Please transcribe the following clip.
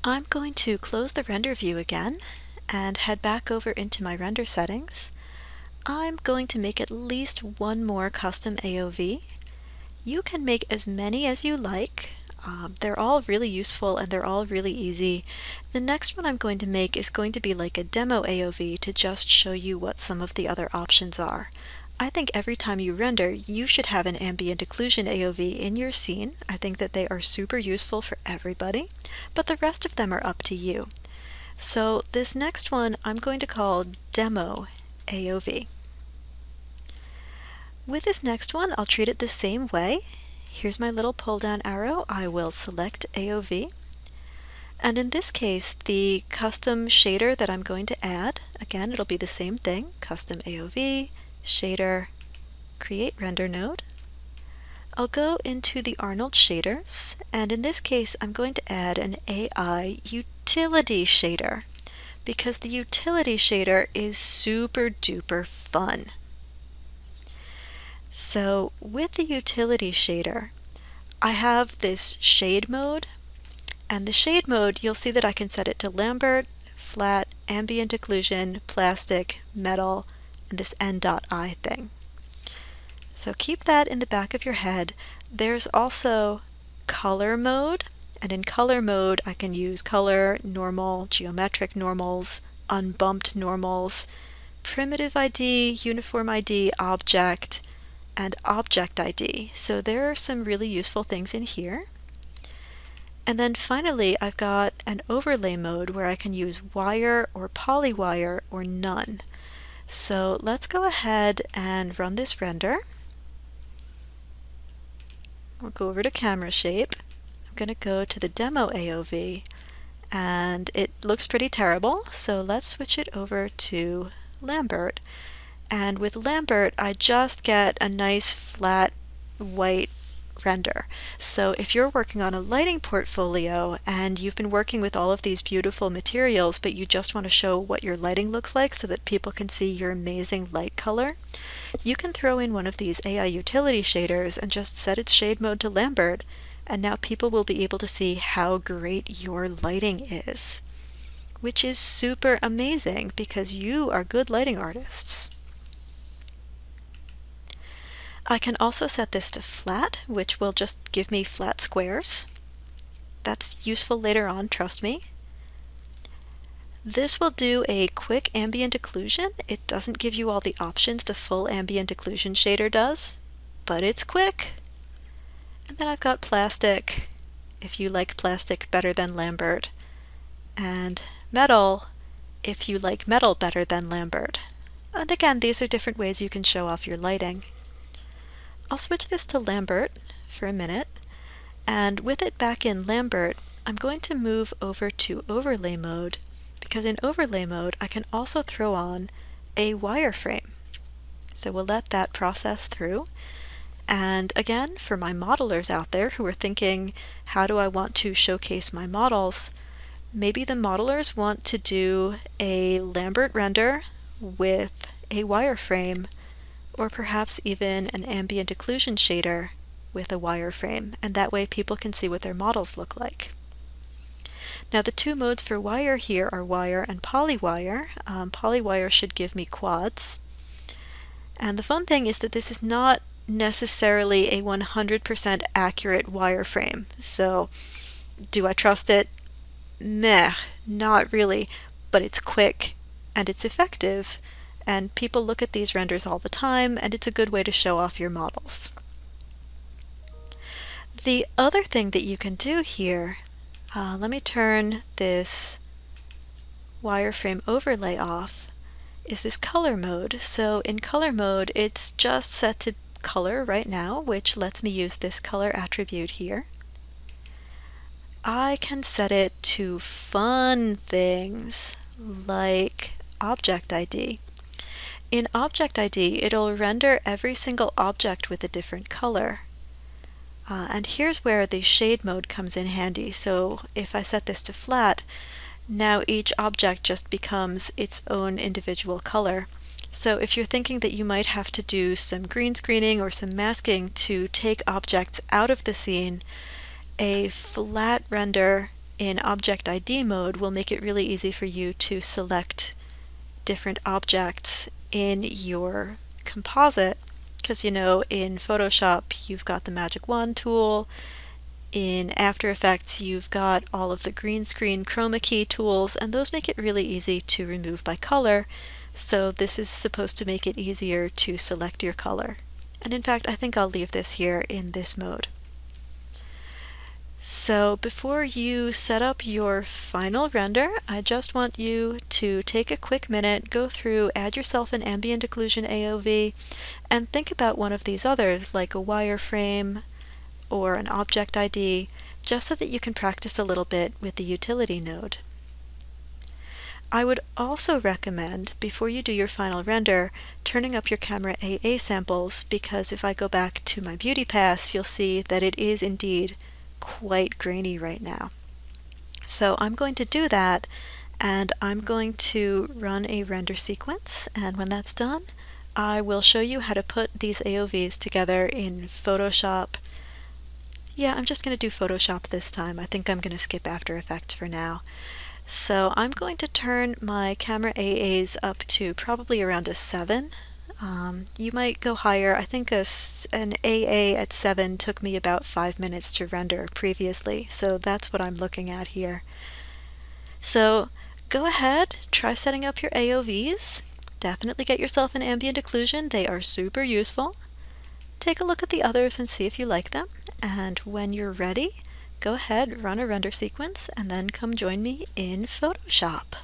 I'm going to close the render view again and head back over into my render settings. I'm going to make at least one more custom AOV. You can make as many as you like. They're all really useful and they're all really easy. The next one I'm going to make is going to be like a demo AOV to just show you what some of the other options are. I think every time you render, you should have an ambient occlusion AOV in your scene. I think that they are super useful for everybody, but the rest of them are up to you. So this next one I'm going to call Demo AOV. With this next one, I'll treat it the same way. Here's my little pull down arrow. I will select AOV. And in this case, the custom shader that I'm going to add, again, it'll be the same thing, custom AOV, shader, create render node. I'll go into the Arnold shaders, and in this case, I'm going to add an AI utility shader because the utility shader is super duper fun. So with the utility shader, I have this shade mode, and the shade mode, you'll see that I can set it to Lambert, flat, ambient occlusion, plastic, metal, and this n.I thing. So keep that in the back of your head. There's also color mode, and in color mode I can use color, normal, geometric normals, unbumped normals, primitive ID, uniform ID, object, and object ID. So there are some really useful things in here. And then finally I've got an overlay mode where I can use wire or polywire or none. So let's go ahead and run this render. We'll go over to camera shape. I'm going to go to the demo AOV, and it looks pretty terrible, so let's switch it over to Lambert. And with Lambert, I just get a nice flat white render. So if you're working on a lighting portfolio and you've been working with all of these beautiful materials, but you just want to show what your lighting looks like so that people can see your amazing light color, you can throw in one of these AI utility shaders and just set its shade mode to Lambert, and now people will be able to see how great your lighting is, which is super amazing because you are good lighting artists. I can also set this to flat, which will just give me flat squares. That's useful later on, trust me. This will do a quick ambient occlusion. It doesn't give you all the options the full ambient occlusion shader does, but it's quick. And then I've got plastic, if you like plastic better than Lambert, and metal, if you like metal better than Lambert. And again, these are different ways you can show off your lighting. I'll switch this to Lambert for a minute, and with it back in Lambert, I'm going to move over to overlay mode, because in overlay mode I can also throw on a wireframe. So we'll let that process through. And again, for my modelers out there who are thinking, how do I want to showcase my models? Maybe the modelers want to do a Lambert render with a wireframe, or perhaps even an ambient occlusion shader with a wireframe, and that way people can see what their models look like. Now the two modes for wire here are wire and polywire. Polywire should give me quads. And the fun thing is that this is not necessarily a 100% accurate wireframe. So do I trust it? Meh, not really, but it's quick and it's effective. And people look at these renders all the time, and it's a good way to show off your models. The other thing that you can do here, let me turn this wireframe overlay off, is this color mode. So in color mode, it's just set to color right now, which lets me use this color attribute here. I can set it to fun things like object ID. In Object ID, it'll render every single object with a different color. And here's where the shade mode comes in handy. So if I set this to flat, now each object just becomes its own individual color. So if you're thinking that you might have to do some green screening or some masking to take objects out of the scene, a flat render in Object ID mode will make it really easy for you to select different objects in your composite, because in Photoshop you've got the Magic Wand tool, in After Effects you've got all of the green screen chroma key tools, and those make it really easy to remove by color, so this is supposed to make it easier to select your color. And in fact, I think I'll leave this here in this mode. So before you set up your final render, I just want you to take a quick minute, go through, add yourself an ambient occlusion AOV, and think about one of these others, like a wireframe or an object ID, just so that you can practice a little bit with the utility node. I would also recommend, before you do your final render, turning up your camera AA samples, because if I go back to my beauty pass, you'll see that it is indeed quite grainy right now. So I'm going to do that, and I'm going to run a render sequence, and when that's done, I will show you how to put these AOVs together in Photoshop. Yeah, I'm just going to do Photoshop this time. I think I'm going to skip After Effects for now. So I'm going to turn my camera AAs up to probably around a 7. You might go higher. I think an AA at 7 took me about 5 minutes to render previously, so that's what I'm looking at here. So go ahead, try setting up your AOVs. Definitely get yourself an ambient occlusion. They are super useful. Take a look at the others and see if you like them, and when you're ready, go ahead, run a render sequence, and then come join me in Photoshop.